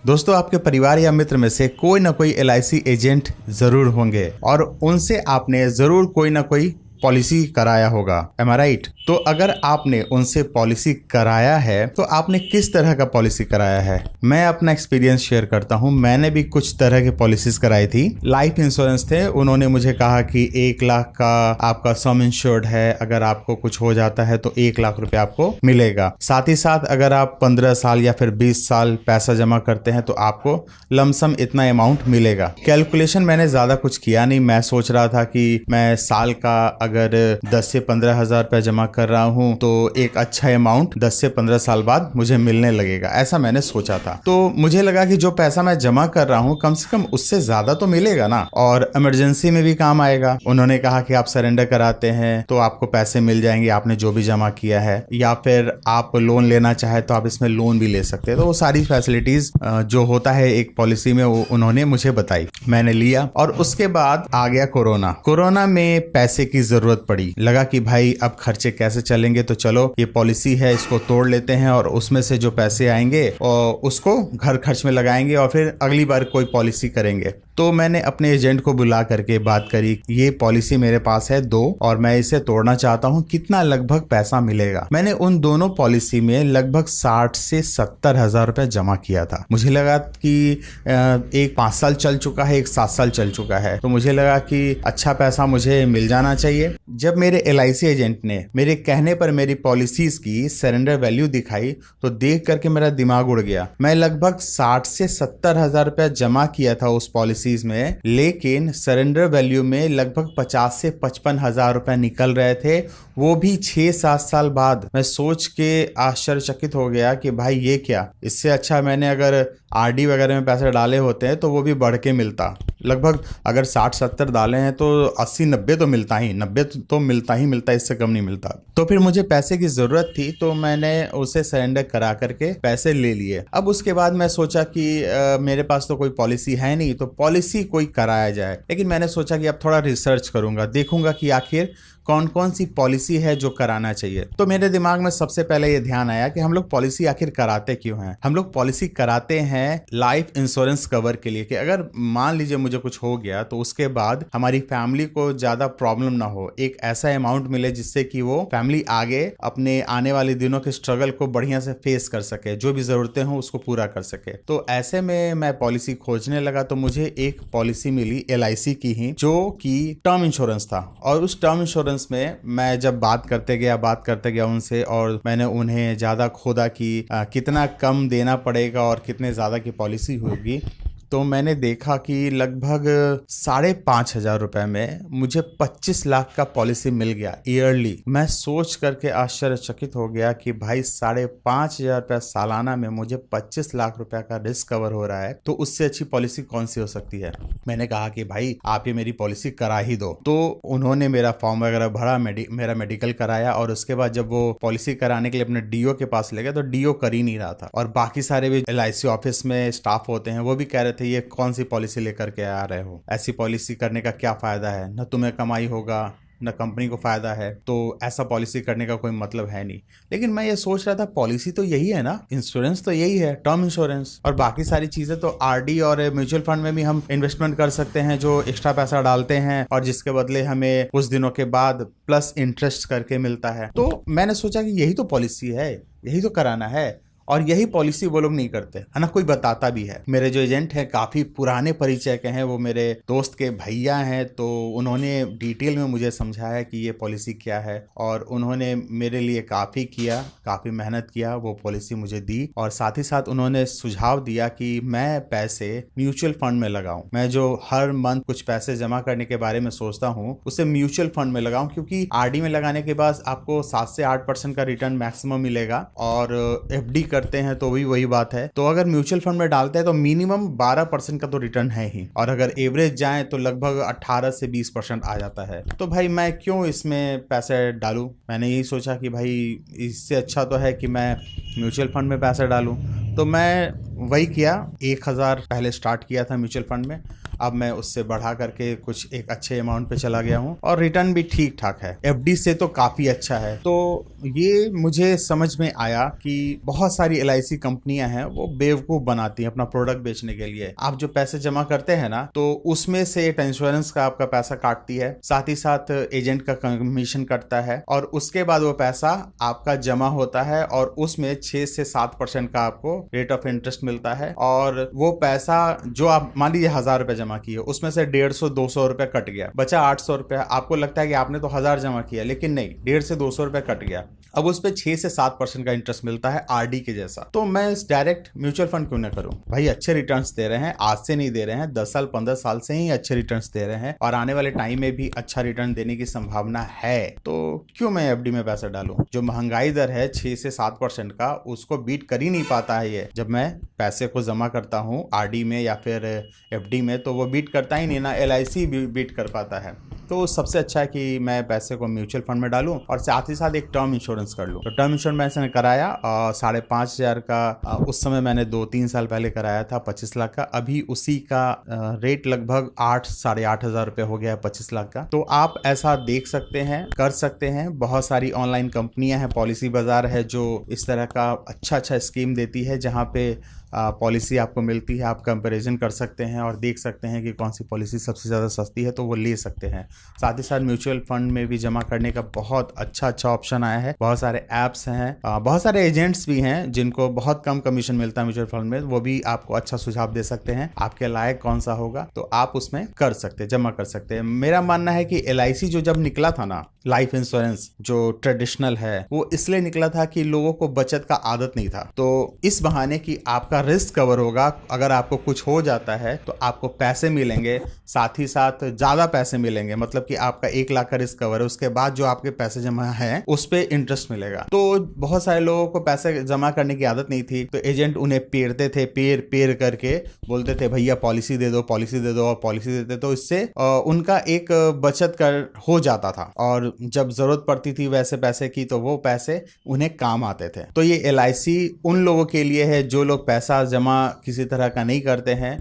दोस्तों, आपके परिवार या मित्र में से कोई ना कोई एलआईसी एजेंट जरूर होंगे और उनसे आपने जरूर कोई ना कोई पॉलिसी कराया होगा। एम आई राइट? तो अगर आपने उनसे पॉलिसी कराया है तो आपने किस तरह का पॉलिसी कराया है? मैं अपना एक्सपीरियंस शेयर करता हूं। मैंने भी कुछ तरह के पॉलिसीज कराई थी। लाइफ इंश्योरेंस थे। उन्होंने मुझे कहा कि 1 लाख का आपका सम इंश्योर्ड है, अगर आपको कुछ हो जाता है तो 1 लाख रुपए आपको मिलेगा। साथ ही साथ अगर आप 15 साल या फिर 20 साल पैसा जमा करते हैं तो आपको लमसम इतना अमाउंट मिलेगा। कैलकुलेशन मैंने ज्यादा कुछ किया नहीं। मैं सोच रहा था कि मैं साल का अगर 10 से 15 हजार रुपया जमा कर रहा हूं तो एक अच्छा अमाउंट 10 से 15 साल बाद मुझे मिलने लगेगा, ऐसा मैंने सोचा था। तो मुझे लगा कि जो पैसा मैं जमा कर रहा हूं कम से कम उससे ज्यादा तो मिलेगा ना, और इमरजेंसी में भी काम आएगा। उन्होंने कहा कि आप सरेंडर कराते हैं तो आपको पैसे मिल जाएंगे, आपने जो भी जमा किया है, या फिर आप लोन लेना चाहे तो आप इसमें लोन भी ले सकते हैं। तो वो सारी फैसिलिटीज जो होता है एक पॉलिसी में वो उन्होंने मुझे बताई। मैंने लिया और उसके बाद आ गया कोरोना। कोरोना में पैसे की जरूरत पड़ी। लगा कि भाई अब खर्चे कैसे चलेंगे, तो चलो ये पॉलिसी है इसको तोड़ लेते हैं और उसमें से जो पैसे आएंगे और उसको घर खर्च में लगाएंगे और फिर अगली बार कोई पॉलिसी करेंगे। तो मैंने अपने एजेंट को बुला करके बात करी, ये पॉलिसी मेरे पास है 2 और मैं इसे तोड़ना चाहता हूँ, कितना लगभग पैसा मिलेगा। मैंने उन दोनों पॉलिसी में लगभग 60 से 70 हजार रुपए जमा किया था। मुझे लगा कि एक 5 साल चल चुका है, एक 7 साल चल चुका है, तो मुझे लगा कि अच्छा पैसा मुझे मिल जाना चाहिए। जब मेरे एलआईसी एजेंट ने मेरे कहने पर मेरी पॉलिसीज की सरेंडर वैल्यू दिखाई तो देख करके मेरा दिमाग उड़ गया। मैं लगभग 60 से 70 हजार रुपया जमा किया था उस पॉलिसीज में, लेकिन सरेंडर वैल्यू में लगभग 50 से 55 हजार रुपया निकल रहे थे, वो भी 6-7 साल बाद। मैं सोच के आश्चर्यचकित हो गया कि भाई ये क्या, इससे अच्छा मैंने अगर आरडी वगैरह में पैसे डाले होते हैं तो वो भी बढ़ के मिलता। लगभग अगर 60-70 डाले हैं तो 80-90 तो मिलता ही, 90 तो मिलता ही मिलता, इससे कम नहीं मिलता। तो फिर मुझे पैसे की जरूरत थी तो मैंने उसे सरेंडर करा करके पैसे ले लिए। अब उसके बाद मैं सोचा कि मेरे पास तो कोई पॉलिसी है नहीं, तो पॉलिसी कोई कराया जाए। लेकिन मैंने सोचा कि अब थोड़ा रिसर्च करूंगा, देखूंगा कि आखिर कौन कौन सी पॉलिसी है जो कराना चाहिए। तो मेरे दिमाग में सबसे पहले ये ध्यान आया कि हम लोग पॉलिसी आखिर कराते क्यों हैं। हम लोग पॉलिसी कराते हैं लाइफ इंश्योरेंस कवर के लिए, कि अगर मान लीजिए मुझे कुछ हो गया तो उसके बाद हमारी फैमिली को ज्यादा प्रॉब्लम ना हो, एक ऐसा अमाउंट मिले जिससे कि वो फैमिली आगे अपने आने वाले दिनों के स्ट्रगल को बढ़िया से फेस कर सके, जो भी जरूरतें हो उसको पूरा कर सके। तो ऐसे में मैं पॉलिसी खोजने लगा तो मुझे एक पॉलिसी मिली एलआईसी की ही, जो कि टर्म इंश्योरेंस था। और उस टर्म इंश्योरेंस में मैं जब बात करते गया उनसे, और मैंने उन्हें ज्यादा खोदा कि कितना कम देना पड़ेगा और कितने ज्यादा की पॉलिसी होगी, तो मैंने देखा कि लगभग 5,500 रुपए में मुझे 25 लाख का पॉलिसी मिल गया ईयरली। मैं सोच करके आश्चर्यचकित हो गया कि भाई 5,500 रुपया सालाना में मुझे 25 लाख रुपया का रिस्क कवर हो रहा है, तो उससे अच्छी पॉलिसी कौन सी हो सकती है। मैंने कहा कि भाई आप ये मेरी पॉलिसी करा ही दो। तो उन्होंने मेरा फॉर्म वगैरह भरा, मेरा मेडिकल कराया, और उसके बाद जब वो पॉलिसी कराने के लिए अपने डीओ के पास ले गए तो डीओ कर ही नहीं रहा था। और बाकी सारे भी एलआईसी ऑफिस में स्टाफ होते हैं वो भी कह रहे थे ये कौन सी पॉलिसी लेकर के आ रहे हो, ऐसी पॉलिसी करने का क्या फायदा है, न तुम्हें कमाई होगा न कंपनी को फायदा है, तो ऐसा पॉलिसी करने का कोई मतलब है नहीं। लेकिन मैं ये सोच रहा था पॉलिसी तो यही है ना, इंश्योरेंस तो यही है, टर्म इंश्योरेंस, और बाकी सारी चीजें तो आरडी और म्यूचुअल फंड में भी हम इन्वेस्टमेंट कर सकते हैं, जो एक्स्ट्रा पैसा डालते हैं और जिसके बदले हमें कुछ दिनों के बाद प्लस इंटरेस्ट करके मिलता है। तो मैंने सोचा कि यही तो पॉलिसी है, यही तो कराना है, और यही पॉलिसी वो लोग नहीं करते है ना, कोई बताता भी है। मेरे जो एजेंट हैं काफी पुराने परिचय के हैं, वो मेरे दोस्त के भैया हैं, तो उन्होंने डिटेल में मुझे समझाया कि ये पॉलिसी क्या है, और उन्होंने मेरे लिए काफी किया, काफी मेहनत किया, वो पॉलिसी मुझे दी। और साथ ही साथ उन्होंने सुझाव दिया कि मैं पैसे म्यूचुअल फंड में लगाऊं। मैं जो हर मंथ कुछ पैसे जमा करने के बारे में सोचता हूँ उसे म्यूचुअल फंड में लगाऊं, क्योंकि आरडी में लगाने के बाद आपको 7 से 8% का रिटर्न मैक्सिमम मिलेगा, और एफडी करते हैं तो भी वही बात है। तो अगर म्यूचुअल फंड में डालते हैं तो मिनिमम 12% का तो रिटर्न है ही, और अगर एवरेज जाए तो लगभग 18 से 20% आ जाता है। तो भाई मैं क्यों इसमें पैसे डालूं। मैंने यही सोचा कि भाई इससे अच्छा तो है कि मैं म्यूचुअल फंड में पैसे डालूं। तो मैं वही किया, 1,000 पहले स्टार्ट किया था म्यूचुअल फंड में। अब मैं उससे बढ़ा करके कुछ एक अच्छे अमाउंट पे चला गया हूँ और रिटर्न भी ठीक ठाक है, एफडी से तो काफी अच्छा है। तो ये मुझे समझ में आया कि बहुत सारी एलआईसी कंपनियां हैं वो बेवकूफ बनाती हैं अपना प्रोडक्ट बेचने के लिए। आप जो पैसे जमा करते हैं ना, तो उसमें से इंश्योरेंस का आपका पैसा काटती है, साथ ही साथ एजेंट का कमीशन कटता है, और उसके बाद वो पैसा आपका जमा होता है और उसमें 6 से 7% का आपको रेट ऑफ इंटरेस्ट मिलता है। और वो पैसा जो आप मान लीजिए 1000 रुपए जमा किए, उसमें से 150-200 रुपए कट गया, बचा 800 रुपए। आपको लगता है कि आपने तो 1000 जमा किया, लेकिन नहीं, 150 से 200 रुपए कट गया। अब उस पे 6 से 7% का इंटरेस्ट मिलता है, आरडी के जैसा। तो मैं डायरेक्ट म्यूचुअल फंड क्यों ना करूं? भाई अच्छे रिटर्न्स दे रहे हैं, आज से नहीं दे रहे हैं, 10 साल 15 साल से ही अच्छे रिटर्न्स दे रहे हैं, और आने वाले टाइम में भी अच्छा रिटर्न देने की संभावना है। तो क्यों मैं एफडी में पैसा डालूं? जो महंगाई दर है 6 से 7% का, उसको बीट कर ही नहीं पाता है ये। जब मैं पैसे को जमा करता हूं आरडी में या फिर एफडी में, तो वो बीट करता ही नहीं ना, एलआईसी भी बीट कर पाता है। तो सबसे अच्छा है कि मैं पैसे को म्यूचुअल फंड में डालूं और साथ ही साथ एक टर्म इंश्योरेंस कर लूं। तो टर्म इंश्योरेंस मैंने कराया 5,500 का, उस समय मैंने 2-3 साल पहले कराया था 25 लाख का। अभी उसी का रेट लगभग 8-8,500 रुपये हो गया है 25 लाख का। तो आप ऐसा देख सकते हैं, कर सकते हैं। बहुत सारी ऑनलाइन कंपनियां हैं, पॉलिसी बाजार है जो इस तरह का अच्छा स्कीम देती है, जहां पे पॉलिसी आपको मिलती है। आप कंपैरिजन कर सकते हैं और देख सकते हैं कि कौन सी पॉलिसी सबसे ज़्यादा सस्ती है, तो वो ले सकते हैं। साथ ही साथ म्यूचुअल फंड में भी जमा करने का बहुत अच्छा ऑप्शन आया है। बहुत सारे ऐप्स हैं, बहुत सारे एजेंट्स भी हैं जिनको बहुत कम कमीशन मिलता है म्यूचुअल फंड में, वो भी आपको अच्छा सुझाव दे सकते हैं। आपके लायक कौन सा होगा, तो आप उसमें कर सकते हैं, जमा कर सकते हैं। मेरा मानना है कि एलआईसी जो जब निकला था ना, लाइफ इंश्योरेंस जो ट्रेडिशनल है, वो इसलिए निकला था कि लोगों को बचत का आदत नहीं था। तो इस बहाने कि आपका रिस्क कवर होगा, अगर आपको कुछ हो जाता है तो आपको पैसे मिलेंगे, साथ ही साथ ज्यादा पैसे मिलेंगे। मतलब कि आपका 1 लाख का रिस्क कवर है, उसके बाद जो आपके पैसे जमा है उस पे इंटरेस्ट मिलेगा। तो बहुत सारे लोगों को पैसे जमा करने की आदत नहीं थी, तो एजेंट उन्हें पेरते थे, पेर करके बोलते थे भैया पॉलिसी दे दो, पॉलिसी दे दो, और पॉलिसी देते। तो इससे उनका एक बचत कर हो जाता था, और जब जरूरत पड़ती थी वैसे पैसे की, तो वो पैसे उन्हें काम आते थे। तो ये एलआईसी उन लोगों के लिए है जो लोग पैसा जमा किसी तरह का नहीं करते हैं,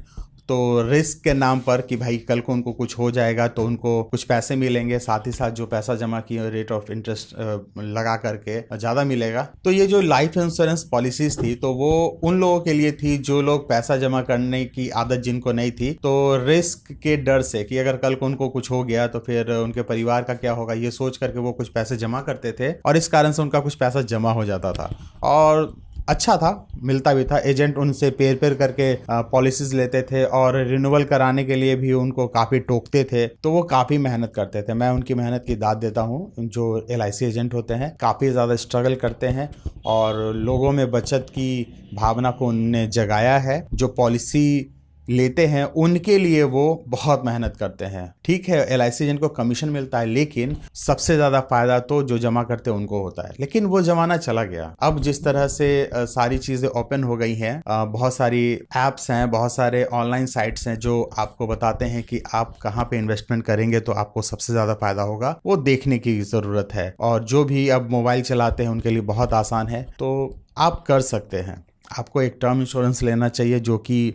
तो रिस्क के नाम पर कि भाई कल को उनको कुछ हो जाएगा तो उनको कुछ पैसे मिलेंगे, साथ ही साथ जो पैसा जमा किए रेट ऑफ इंटरेस्ट लगा करके ज़्यादा मिलेगा। तो ये जो लाइफ इंश्योरेंस पॉलिसीज थी, तो वो उन लोगों के लिए थी जो लोग पैसा जमा करने की आदत जिनको नहीं थी, तो रिस्क के डर से कि अगर कल को उनको कुछ हो गया तो फिर उनके परिवार का क्या होगा, ये सोच करके वो कुछ पैसे जमा करते थे, और इस कारण से उनका कुछ पैसा जमा हो जाता था और अच्छा था, मिलता भी था। एजेंट उनसे पेर करके पॉलिसीज लेते थे और रिन्यूअल कराने के लिए भी उनको काफ़ी टोकते थे, तो वो काफ़ी मेहनत करते थे। मैं उनकी मेहनत की दाद देता हूँ। जो एलआईसी एजेंट होते हैं काफ़ी ज़्यादा स्ट्रगल करते हैं और लोगों में बचत की भावना को उनने जगाया है। जो पॉलिसी लेते हैं उनके लिए वो बहुत मेहनत करते हैं। ठीक है, एलआईसी एजेंट को कमीशन मिलता है, लेकिन सबसे ज़्यादा फायदा तो जो जमा करते हैं उनको होता है। लेकिन वो जमाना चला गया। अब जिस तरह से सारी चीज़ें ओपन हो गई हैं, बहुत सारी ऐप्स हैं, बहुत सारे ऑनलाइन साइट्स हैं जो आपको बताते हैं कि आप कहाँ पे इन्वेस्टमेंट करेंगे तो आपको सबसे ज़्यादा फायदा होगा, वो देखने की ज़रूरत है। और जो भी अब मोबाइल चलाते हैं उनके लिए बहुत आसान है, तो आप कर सकते हैं। आपको एक टर्म इंश्योरेंस लेना चाहिए जो कि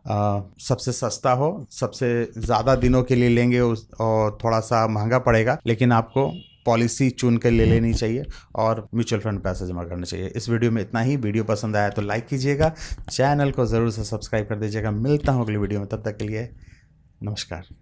सबसे सस्ता हो, सबसे ज़्यादा दिनों के लिए लेंगे और थोड़ा सा महंगा पड़ेगा, लेकिन आपको पॉलिसी चुन कर ले लेनी चाहिए और म्यूचुअल फंड पैसा जमा करना चाहिए। इस वीडियो में इतना ही। वीडियो पसंद आया तो लाइक कीजिएगा, चैनल को ज़रूर से सब्सक्राइब कर दीजिएगा। मिलता हूँ अगली वीडियो में, तब तक के लिए नमस्कार।